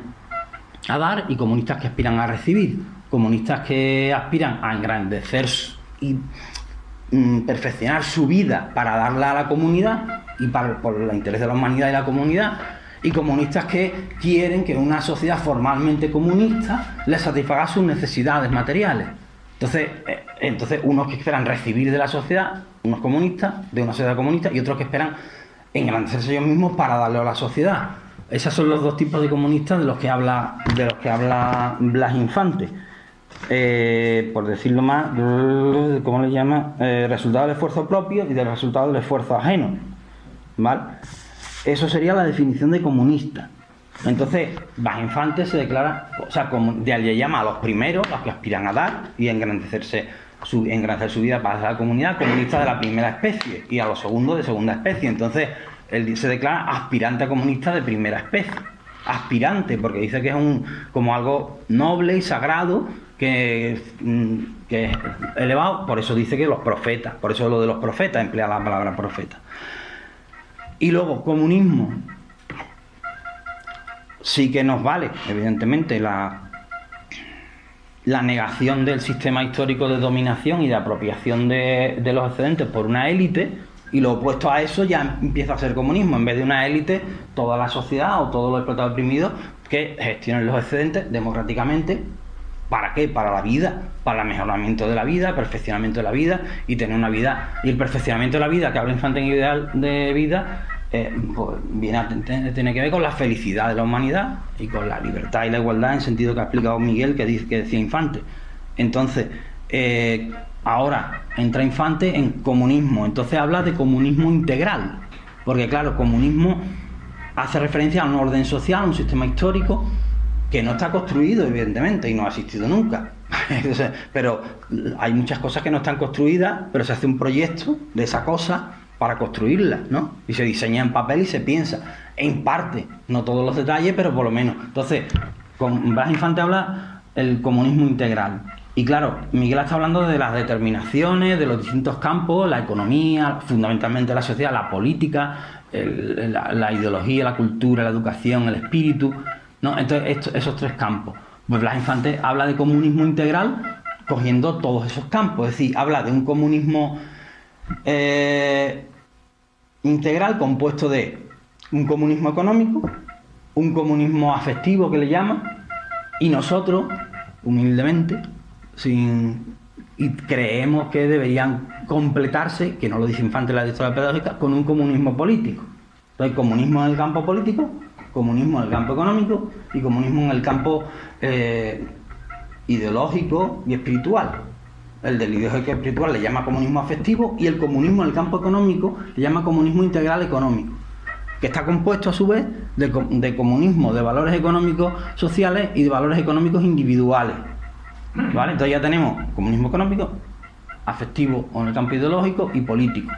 a dar y comunistas que aspiran a recibir. Comunistas que aspiran a engrandecer y perfeccionar su vida para darla a la comunidad y por el interés de la humanidad y la comunidad, y comunistas que quieren que una sociedad formalmente comunista les satisfaga sus necesidades materiales. Entonces unos que esperan recibir de la sociedad, unos comunistas, de una sociedad comunista, y otros que esperan engrandecerse ellos mismos para darle a la sociedad. Esos son los dos tipos de comunistas de los que habla Blas Infante. Por decirlo más, ¿cómo le llama? Resultado del esfuerzo propio y del resultado del esfuerzo ajeno, ¿vale? Eso sería la definición de comunista. Entonces, Blas Infante se declara, o sea, le llama a los primeros, los que aspiran a dar y engrandecer su vida para la comunidad, comunistas de la primera especie, y a los segundos de segunda especie. Entonces, él se declara aspirante a comunista de primera especie. Aspirante, porque dice que es como algo noble y sagrado, que es elevado. Por eso dice que los profetas, por eso lo de los profetas, emplea la palabra profeta. Y luego, comunismo. Sí que nos vale, evidentemente, la negación del sistema histórico de dominación y de apropiación de los excedentes por una élite, y lo opuesto a eso ya empieza a ser comunismo. En vez de una élite, toda la sociedad o todos los explotados oprimidos que gestionen los excedentes democráticamente. ¿Para qué? Para la vida, para el mejoramiento de la vida, el perfeccionamiento de la vida, y tener una vida. Y el perfeccionamiento de la vida, que habla Infante en ideal de vida, pues tiene que ver con la felicidad de la humanidad y con la libertad y la igualdad, en sentido que ha explicado Miguel, que decía Infante. Entonces, ahora entra Infante en comunismo. Entonces habla de comunismo integral, porque claro, comunismo hace referencia a un orden social, a un sistema histórico que no está construido, evidentemente, y no ha existido nunca. Pero hay muchas cosas que no están construidas, pero se hace un proyecto de esa cosa para construirla, ¿no? Y se diseña en papel y se piensa, en parte, no todos los detalles, pero por lo menos. Entonces, con Blas Infante habla el comunismo integral. Y claro, Miguel está hablando de las determinaciones, de los distintos campos, la economía, fundamentalmente la sociedad, la política, la ideología, la cultura, la educación, el espíritu, ¿no? Entonces, esos tres campos. Pues Blas Infante habla de comunismo integral cogiendo todos esos campos, es decir, habla de un comunismo integral compuesto de un comunismo económico, un comunismo afectivo que le llama, y nosotros, humildemente, y creemos que deberían completarse, que no lo dice Infante en la historia pedagógica, con un comunismo político. Entonces, comunismo en el campo político, comunismo en el campo económico y comunismo en el campo ideológico y espiritual. El del ideológico y espiritual le llama comunismo afectivo, y el comunismo en el campo económico le llama comunismo integral económico, que está compuesto a su vez de comunismo de valores económicos sociales y de valores económicos individuales, ¿vale? Entonces ya tenemos comunismo económico, afectivo o en el campo ideológico y político.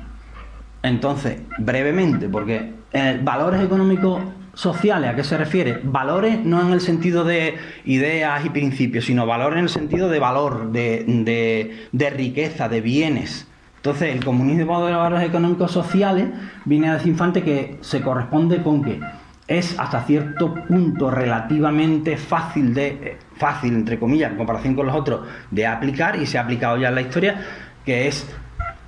Entonces, brevemente, porque valores económicos sociales, ¿a qué se refiere? Valores no en el sentido de ideas y principios, sino valores en el sentido de valor, de riqueza, de bienes. Entonces, el comunismo de valores económicos sociales viene a decir Infante que se corresponde con que es hasta cierto punto relativamente fácil, entre comillas, en comparación con los otros, de aplicar, y se ha aplicado ya en la historia, que es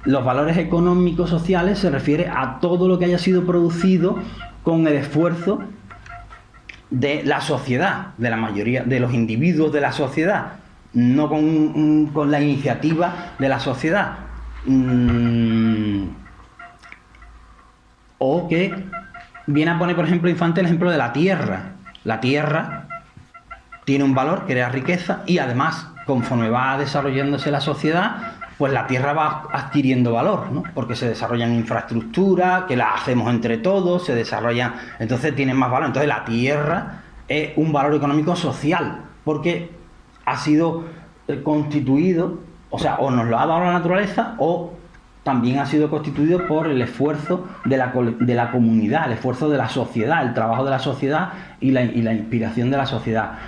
los valores económicos sociales se refiere a todo lo que haya sido producido con el esfuerzo de la sociedad, de la mayoría de los individuos de la sociedad, no con la iniciativa de la sociedad. O que viene a poner, por ejemplo, Infante el ejemplo de la tierra. La tierra tiene un valor, crea riqueza, y además, conforme va desarrollándose la sociedad, pues la tierra va adquiriendo valor, ¿no? Porque se desarrollan infraestructuras, que las hacemos entre todos, se desarrollan, entonces tienen más valor. Entonces la tierra es un valor económico social, porque ha sido constituido o sea, o nos lo ha dado la naturaleza o también ha sido constituido por el esfuerzo de la comunidad, el esfuerzo de la sociedad, el trabajo de la sociedad y la inspiración de la sociedad.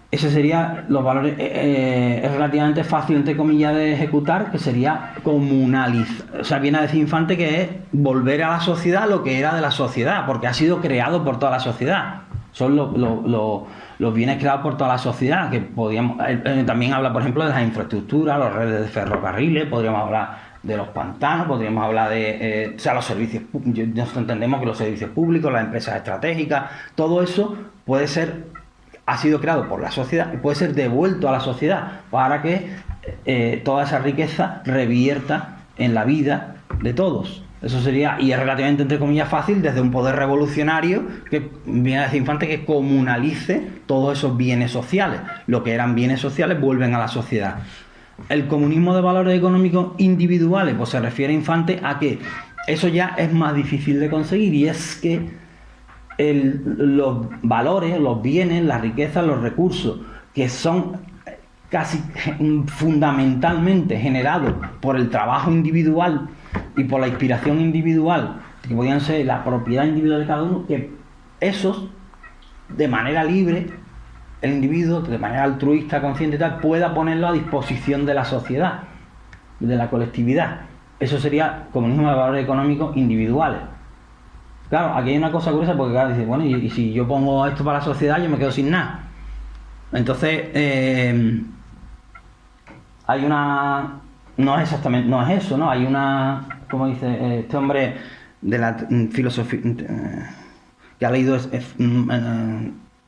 Ese sería los valores, es relativamente fácil, entre comillas, de ejecutar, que sería comunalizar. O sea, viene a decir Infante que es volver a la sociedad lo que era de la sociedad, porque ha sido creado por toda la sociedad. Son los bienes creados por toda la sociedad, que podríamos, también habla, por ejemplo, de las infraestructuras, las redes de ferrocarriles, podríamos hablar de los pantanos, podríamos hablar de los servicios públicos. Nosotros entendemos que los servicios públicos, las empresas estratégicas, todo eso puede ser, ha sido creado por la sociedad y puede ser devuelto a la sociedad para que toda esa riqueza revierta en la vida de todos. Eso sería, y es relativamente, entre comillas, fácil desde un poder revolucionario que viene a decir Infante que comunalice todos esos bienes sociales. Lo que eran bienes sociales vuelven a la sociedad. El comunismo de valores económicos individuales, pues se refiere Infante a que eso ya es más difícil de conseguir, y es que los valores, los bienes, las riquezas, los recursos que son casi fundamentalmente generados por el trabajo individual y por la inspiración individual, que podían ser la propiedad individual de cada uno, que esos, de manera libre, el individuo, de manera altruista, consciente y tal, pueda ponerlo a disposición de la sociedad, de la colectividad. Eso sería comunismo de valores económicos individuales. Claro, aquí hay una cosa curiosa, porque claro, dice, bueno, y si yo pongo esto para la sociedad, yo me quedo sin nada. Entonces, hay una... No es exactamente, no es eso, ¿no? Hay una, como dice este hombre de la filosofía, que ha leído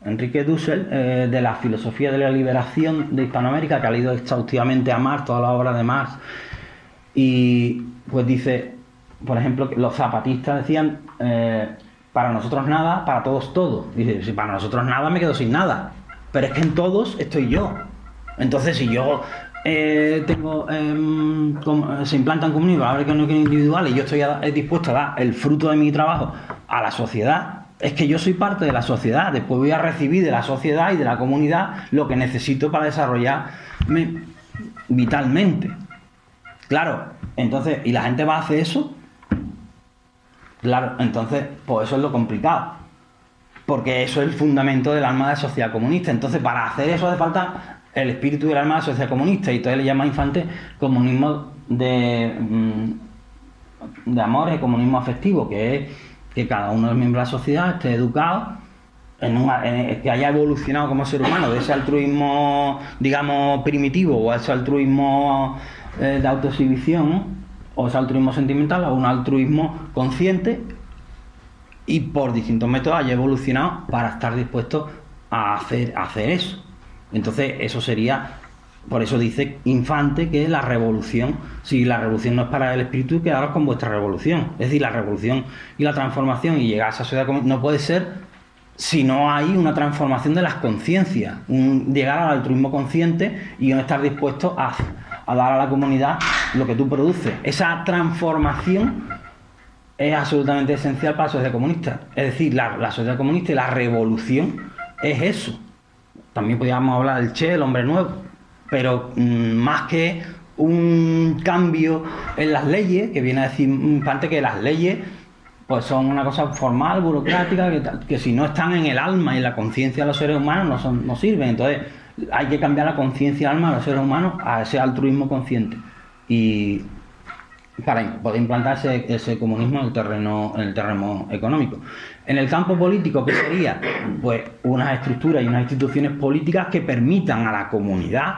Enrique Dussel, de la filosofía de la liberación de Hispanoamérica, que ha leído exhaustivamente a Marx, toda la obra de Marx, y pues dice, por ejemplo, que los zapatistas decían, para nosotros nada, para todos todo. Dice, si para nosotros nada, me quedo sin nada, pero es que en todos estoy yo. Entonces, si yo se implantan comunismo, ahora que no quiero individuales, y yo estoy dispuesto a dar el fruto de mi trabajo a la sociedad, es que yo soy parte de la sociedad, después voy a recibir de la sociedad y de la comunidad lo que necesito para desarrollarme vitalmente. Claro, entonces, ¿y la gente va a hacer eso? Claro, entonces, pues eso es lo complicado, porque eso es el fundamento del alma de la sociedad comunista. Entonces, para hacer eso hace falta el espíritu del alma de la sociedad comunista, y entonces le llama Infante comunismo de amor, y comunismo afectivo, que es que cada uno de los miembros de la sociedad esté educado, que haya evolucionado como ser humano de ese altruismo, digamos, primitivo, o ese altruismo de autoexhibición, ¿no? O ese altruismo sentimental, o un altruismo consciente, y por distintos métodos haya evolucionado para estar dispuesto a hacer eso. Entonces, eso sería, por eso dice Infante que la revolución, si la revolución no es para el espíritu, quedaros con vuestra revolución. Es decir, la revolución y la transformación y llegar a esa sociedad no puede ser si no hay una transformación de las conciencias, llegar al altruismo consciente y no estar dispuesto a dar a la comunidad lo que tú produces. Esa transformación es absolutamente esencial para la sociedad comunista. Es decir, la sociedad comunista y la revolución es eso. También podríamos hablar del Che, el hombre nuevo, pero más que un cambio en las leyes, que viene a decir Infante que las leyes pues son una cosa formal, burocrática, que si no están en el alma y en la conciencia de los seres humanos no sirven. Entonces hay que cambiar la conciencia y el alma de los seres humanos a ese altruismo consciente, y para poder implantar ese comunismo en el terreno económico. En el campo político, ¿qué sería? Pues unas estructuras y unas instituciones políticas que permitan a la comunidad,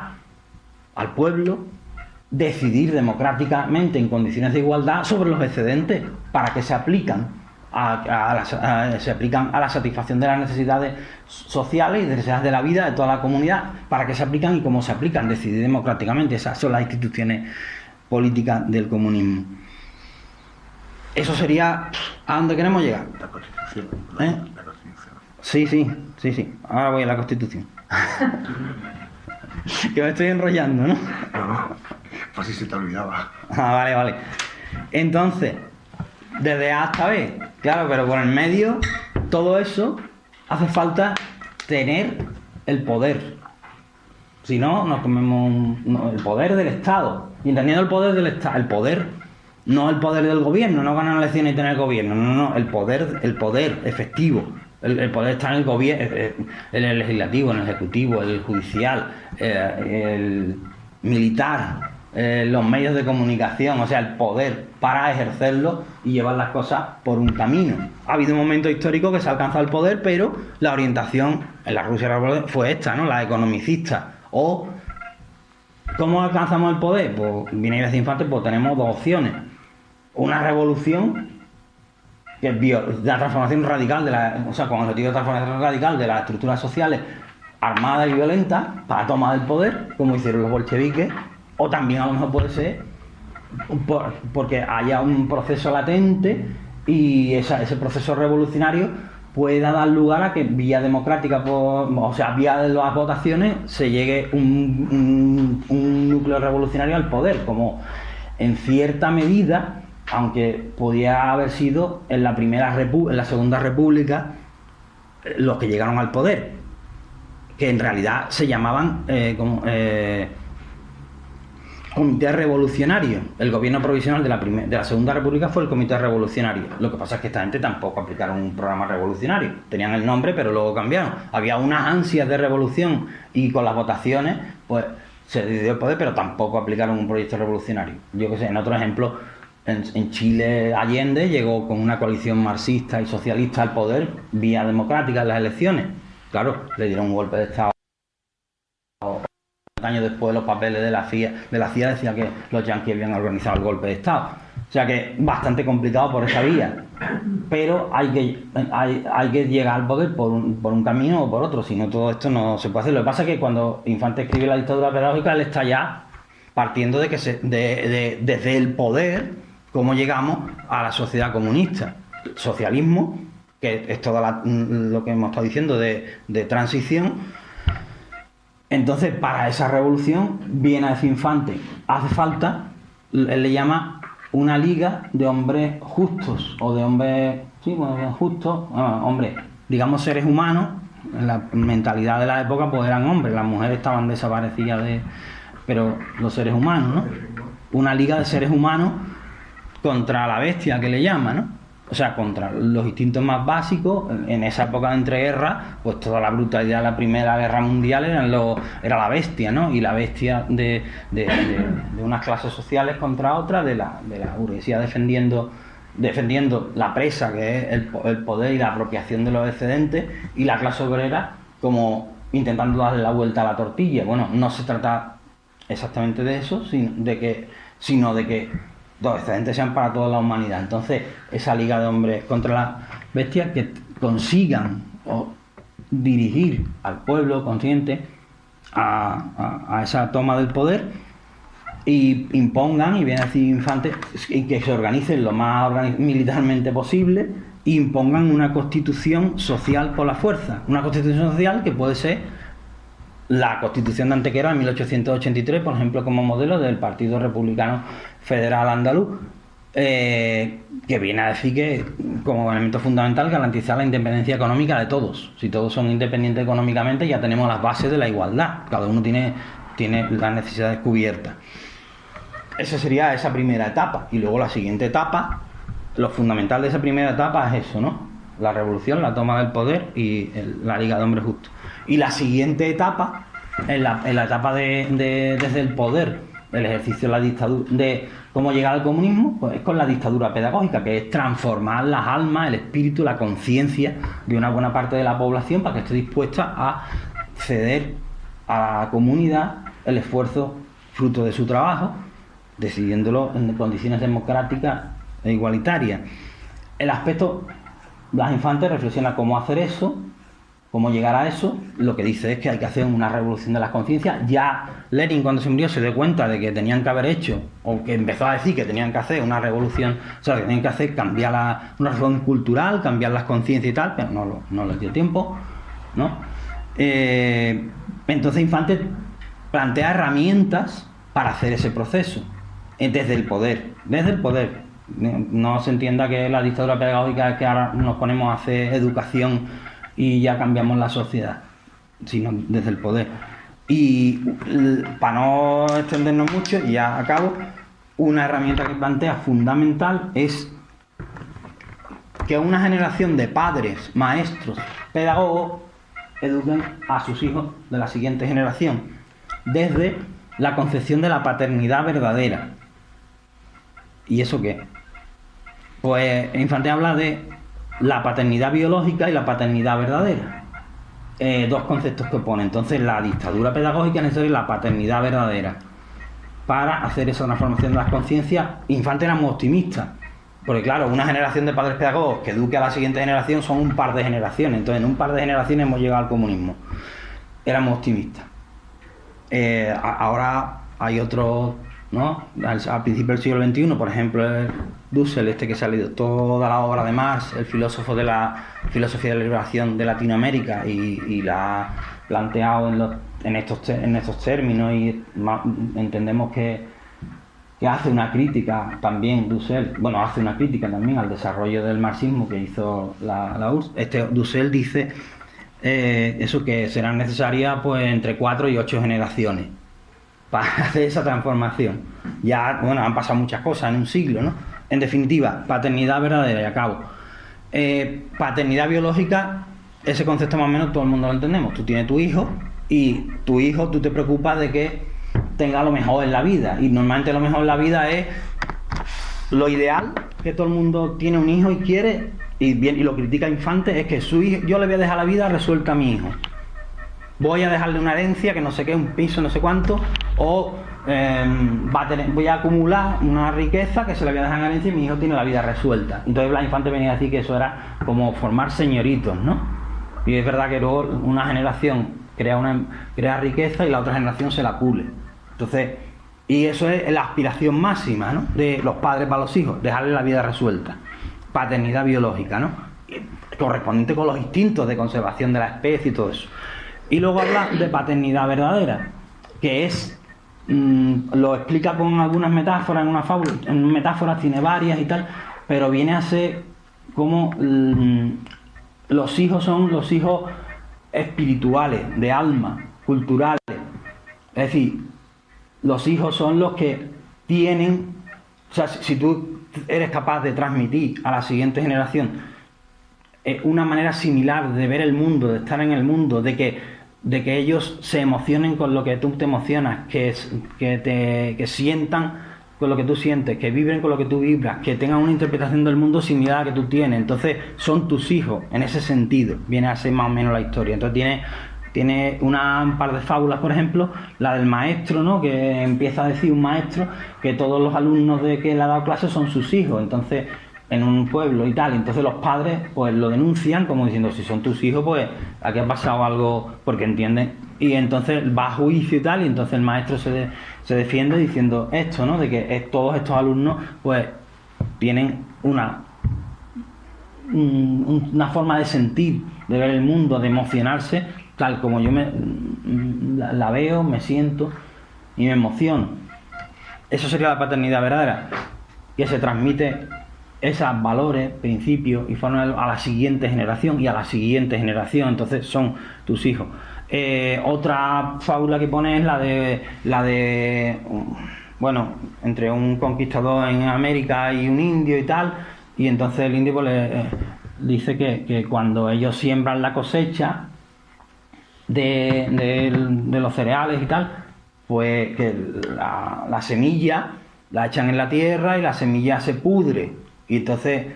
al pueblo, decidir democráticamente en condiciones de igualdad sobre los excedentes, para que se aplican a la satisfacción de las necesidades sociales y de necesidades de la vida de toda la comunidad, para que se aplican y cómo se aplican, decidir democráticamente. Esas son las instituciones políticas del comunismo. Eso sería a donde queremos llegar. La Constitución. ¿Eh? La Constitución. Sí. Ahora voy a la Constitución. Que me estoy enrollando, ¿no? No, pues si se te olvidaba. Vale. Entonces, desde A hasta B, claro, pero por el medio, todo eso hace falta tener el poder. Si no, nos comemos el poder del Estado. Y entendiendo el poder del Estado, el poder, no el poder del gobierno, no ganar elecciones y tener gobierno, no, el poder efectivo. El poder está en el gobierno, en el legislativo, en el ejecutivo, el judicial, el militar, los medios de comunicación, o sea, el poder para ejercerlo y llevar las cosas por un camino. Ha habido un momento histórico que se ha alcanzado el poder, pero la orientación en la Rusia fue esta, ¿no? La economicista. O, ¿cómo alcanzamos el poder? Pues, viene a decir Infante, pues tenemos dos opciones. Una revolución, que es la transformación radical, con el objetivo de transformación radical de las estructuras sociales armadas y violentas para tomar el poder, como hicieron los bolcheviques, o también a lo mejor puede ser porque haya un proceso latente y ese proceso revolucionario pueda dar lugar a que vía democrática, vía de las votaciones, se llegue un núcleo revolucionario al poder, como en cierta medida, aunque podía haber sido en la Segunda República los que llegaron al poder, que en realidad se llamaban Comité Revolucionario. El gobierno provisional de la Segunda República fue el Comité Revolucionario. Lo que pasa es que esta gente tampoco aplicaron un programa revolucionario. Tenían el nombre, pero luego cambiaron. Había unas ansias de revolución y con las votaciones, pues se decidió el poder, pero tampoco aplicaron un proyecto revolucionario. Yo que sé, en otro ejemplo, en Chile, Allende llegó con una coalición marxista y socialista al poder vía democrática en las elecciones. Claro, le dieron un golpe de Estado. Años después los papeles de la CIA decían que los yanquis habían organizado el golpe de Estado. O sea que bastante complicado por esa vía. Pero hay que llegar al poder por un camino o por otro, si no todo esto no se puede hacer. Lo que pasa es que cuando Infante escribe La dictadura pedagógica, él está ya partiendo de que desde el poder, cómo llegamos a la sociedad comunista. Socialismo, que es todo lo que hemos estado diciendo de transición. Entonces, para esa revolución, viene a decir Infante, hace falta, él le llama una liga de hombres justos, o de hombres, justos, hombres, digamos seres humanos. En la mentalidad de la época pues eran hombres, las mujeres estaban desaparecidas pero los seres humanos, ¿no? Una liga de seres humanos contra la bestia, que le llama, ¿no? O sea, contra los instintos más básicos. En esa época de entreguerras, pues toda la brutalidad de la Primera Guerra Mundial era la bestia, ¿no? Y la bestia de unas clases sociales contra otras, de la burguesía defendiendo la presa, que es el poder y la apropiación de los excedentes, y la clase obrera como intentando darle la vuelta a la tortilla. Bueno, no se trata exactamente de eso, sino de que los excedentes sean para toda la humanidad. Entonces, esa liga de hombres contra las bestias que consigan dirigir al pueblo consciente a esa toma del poder y impongan, y viene a decir Infante, y que se organicen lo más militarmente posible, e impongan una constitución social por la fuerza. Una constitución social que puede ser la Constitución de Antequera de 1883, por ejemplo, como modelo del Partido Republicano Federal Andaluz, que viene a decir que, como elemento fundamental, garantizar la independencia económica de todos. Si todos son independientes económicamente, ya tenemos las bases de la igualdad. Cada uno tiene las necesidades cubiertas. Esa sería esa primera etapa. Y luego la siguiente etapa, lo fundamental de esa primera etapa es eso, ¿no? La revolución, la toma del poder y la Liga de Hombres Justos. Y la siguiente etapa, en la etapa desde el poder, el ejercicio de la dictadura, de cómo llegar al comunismo, pues es con la dictadura pedagógica, que es transformar las almas, el espíritu, la conciencia de una buena parte de la población para que esté dispuesta a ceder a la comunidad el esfuerzo fruto de su trabajo, decidiéndolo en condiciones democráticas e igualitarias. El aspecto, Blas Infante reflexiona cómo hacer eso, cómo llegar a eso. Lo que dice es que hay que hacer una revolución de las conciencias. Ya Lenin, cuando se murió, se dio cuenta de que tenían que haber hecho, o que empezó a decir que tenían que hacer una revolución, o sea, que tenían que hacer una revolución cultural, cambiar las conciencias y tal, pero no les dio tiempo, ¿no? Entonces Infante plantea herramientas para hacer ese proceso, desde el poder. No se entienda que la dictadura pedagógica es que ahora nos ponemos a hacer educación y ya cambiamos la sociedad, sino desde el poder. Y para no extendernos mucho, y ya acabo, una herramienta que plantea fundamental es que una generación de padres, maestros, pedagogos eduquen a sus hijos de la siguiente generación desde la concepción de la paternidad verdadera. ¿Y eso qué? Pues Infante habla de la paternidad biológica y la paternidad verdadera. Dos conceptos que pone. Entonces, la dictadura pedagógica es necesaria la paternidad verdadera. Para hacer esa transformación de las conciencias, Infante era muy optimista. Porque claro, una generación de padres pedagogos que eduque a la siguiente generación son un par de generaciones. Entonces, en un par de generaciones hemos llegado al comunismo. Éramos optimistas. Ahora hay otros, ¿no? Al principio del siglo XXI, por ejemplo, Dussel, que se ha leído toda la obra de Marx, el filósofo de la filosofía de la liberación de Latinoamérica, y la ha planteado en estos términos, y entendemos que hace una crítica también Dussel, hace una crítica también al desarrollo del marxismo que hizo la URSS. Dussel dice eso, que serán necesarias pues entre 4 y 8 generaciones para hacer esa transformación. Ya, han pasado muchas cosas en un siglo, ¿no? En definitiva, paternidad verdadera, y acabo. Paternidad biológica, ese concepto más o menos todo el mundo lo entendemos. Tú tienes tu hijo, y tu hijo tú te preocupas de que tenga lo mejor en la vida, y normalmente lo mejor en la vida es lo ideal, que todo el mundo tiene un hijo y quiere, y lo critica Infante, es que su hijo, yo le voy a dejar la vida resuelta a mi hijo, voy a dejarle una herencia, que no sé qué, un piso, no sé cuánto, o voy a acumular una riqueza que se la voy a dejar en herencia y mi hijo tiene la vida resuelta. Entonces Blas Infante venía a decir que eso era como formar señoritos, ¿no? Y es verdad que luego una generación crea riqueza y la otra generación se la pule. Entonces, y eso es la aspiración máxima, ¿no?, de los padres para los hijos, dejarle la vida resuelta. Paternidad biológica, ¿no?, correspondiente con los instintos de conservación de la especie y todo eso. Y luego habla de paternidad verdadera, que es, lo explica con algunas metáforas en una fábula, en metáforas tiene varias y tal, pero viene a ser como los hijos son los hijos espirituales, de alma, culturales. Es decir, los hijos son los que tienen, o sea, si tú eres capaz de transmitir a la siguiente generación una manera similar de ver el mundo, de estar en el mundo, de que ellos se emocionen con lo que tú te emocionas, que sientan con lo que tú sientes, que vibren con lo que tú vibras, que tengan una interpretación del mundo similar a la que tú tienes. Entonces son tus hijos, en ese sentido viene a ser más o menos la historia. Entonces tiene un par de fábulas, por ejemplo, la del maestro, ¿no?, que empieza a decir un maestro que todos los alumnos de que le ha dado clase son sus hijos, entonces en un pueblo y tal, y entonces los padres pues lo denuncian como diciendo, si son tus hijos, pues aquí ha pasado algo, porque entienden, y entonces va a juicio y tal, y entonces el maestro se defiende diciendo esto, ¿no?, de que todos estos alumnos pues tienen una forma de sentir, de ver el mundo, de emocionarse tal como yo la veo, me siento y me emociono. Eso sería la paternidad verdadera, que se transmite esos valores, principios y formas a la siguiente generación y a la siguiente generación. Entonces son tus hijos. Otra fábula que pone es la de entre un conquistador en América y un indio y tal, y entonces el indio pues, le dice que cuando ellos siembran la cosecha de los cereales y tal, pues que la semilla la echan en la tierra y la semilla se pudre, y entonces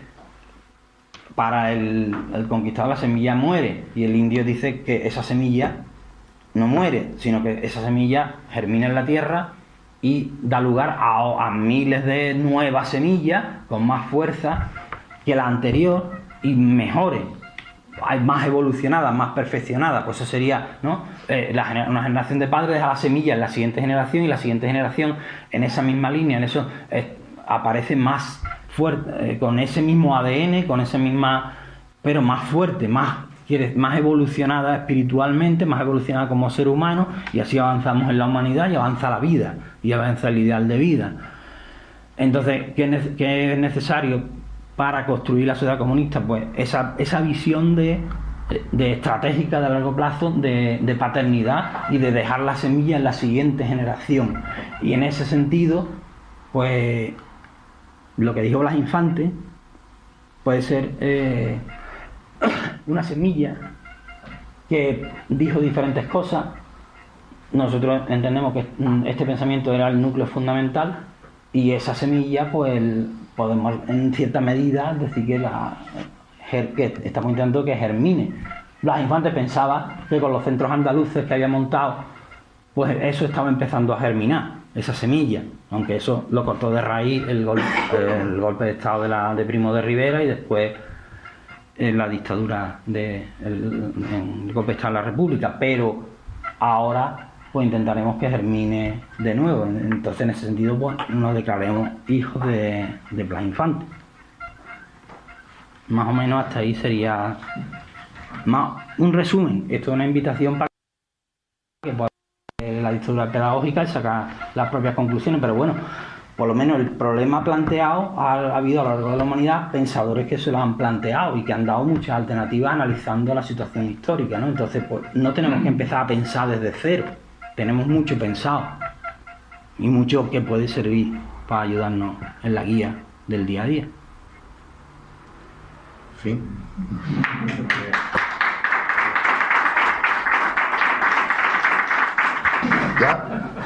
para el conquistador la semilla muere, y el indio dice que esa semilla no muere, sino que esa semilla germina en la tierra y da lugar a miles de nuevas semillas con más fuerza que la anterior y mejores, más evolucionadas, más perfeccionadas. Pues eso sería, ¿no?, una generación de padres deja la semilla en la siguiente generación, y la siguiente generación en esa misma línea, en eso aparece más fuerte, con ese mismo ADN, con esa misma, pero más fuerte, más evolucionada espiritualmente, más evolucionada como ser humano, y así avanzamos en la humanidad y avanza la vida y avanza el ideal de vida. Entonces, ¿qué es necesario para construir la sociedad comunista? Pues esa visión de de estratégica de largo plazo de paternidad y de dejar la semilla en la siguiente generación. Y en ese sentido, pues lo que dijo Blas Infante puede ser una semilla que dijo diferentes cosas. Nosotros entendemos que este pensamiento era el núcleo fundamental, y esa semilla pues podemos en cierta medida decir que estamos intentando que germine. Blas Infante pensaba que con los centros andaluces que había montado, pues eso estaba empezando a germinar, esa semilla, aunque eso lo cortó de raíz el golpe de estado de Primo de Rivera, y después la dictadura el golpe de estado de la República. Pero ahora pues intentaremos que germine de nuevo. Entonces, en ese sentido, pues nos declaremos hijos de Blas Infante. Más o menos hasta ahí sería un resumen. Esto es una invitación para que pueda la dictadura pedagógica y sacar las propias conclusiones, pero bueno, por lo menos el problema planteado ha habido a lo largo de la humanidad pensadores que se lo han planteado y que han dado muchas alternativas analizando la situación histórica, ¿no? Entonces, pues no tenemos que empezar a pensar desde cero. Tenemos mucho pensado y mucho que puede servir para ayudarnos en la guía del día a día. Fin. Ya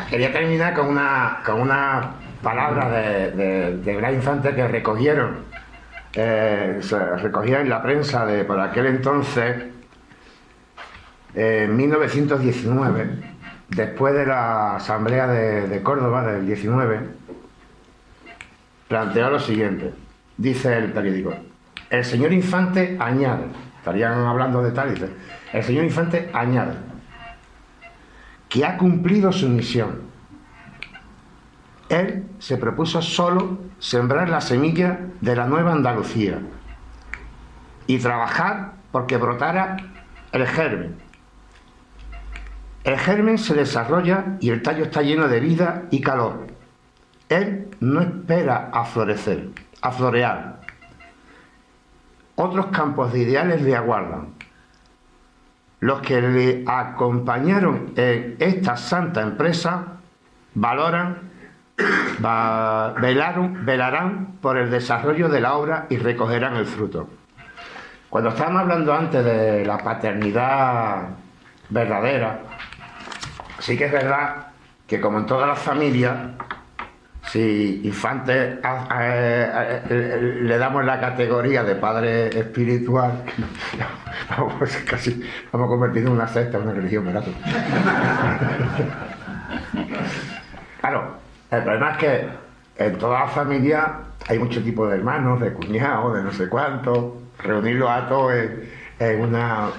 quería terminar con una palabra de Blas Infante que recogieron. Se recogía en la prensa de por aquel entonces, en 1919. Después de la Asamblea de Córdoba del 19, planteó lo siguiente. Dice el periódico: el señor Infante añade, estarían hablando de tal, dice, el señor Infante añade que ha cumplido su misión. Él se propuso solo sembrar la semilla de la nueva Andalucía y trabajar porque brotara el germen. El germen se desarrolla y el tallo está lleno de vida y calor. Él no espera a florear. Otros campos de ideales le aguardan. Los que le acompañaron en esta santa empresa velarán por el desarrollo de la obra y recogerán el fruto. Cuando estábamos hablando antes de la paternidad verdadera, sí que es verdad que, como en todas las familias, si Infante le damos la categoría de padre espiritual, casi vamos a convertir en una secta, una religión, ¿verdad? Claro, el problema es que en todas las familias hay muchos tipos de hermanos, de cuñados, de no sé cuántos. Reunirlos a todos en una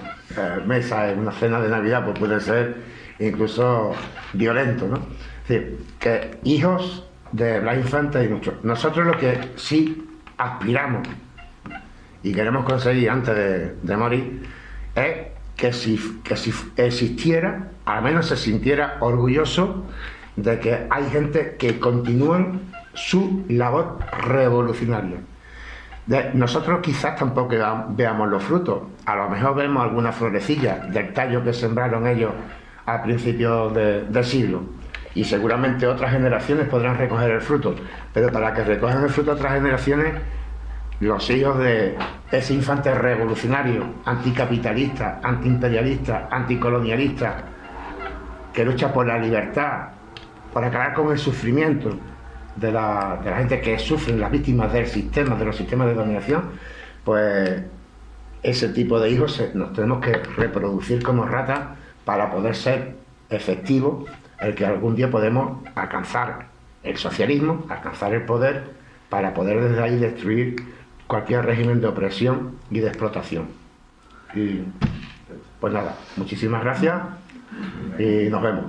mesa, en una cena de Navidad, pues puede ser incluso violento, ¿no? Es decir, que hijos de Blas Infante hay muchos. Nosotros lo que sí aspiramos y queremos conseguir antes de morir es que si existiera, al menos se sintiera orgulloso de que hay gente que continúa su labor revolucionaria. Nosotros quizás tampoco veamos los frutos, a lo mejor vemos algunas florecillas del tallo que sembraron ellos a principios del siglo, y seguramente otras generaciones podrán recoger el fruto, pero para que recojan el fruto otras generaciones, los hijos de ese Infante revolucionario, anticapitalista, antiimperialista, anticolonialista, que lucha por la libertad, por acabar con el sufrimiento de la gente que sufre, las víctimas del sistema, de los sistemas de dominación, pues ese tipo de hijos nos tenemos que reproducir como ratas para poder ser efectivos, el que algún día podemos alcanzar el socialismo, alcanzar el poder, para poder desde ahí destruir cualquier régimen de opresión y de explotación. Y pues nada, muchísimas gracias y nos vemos.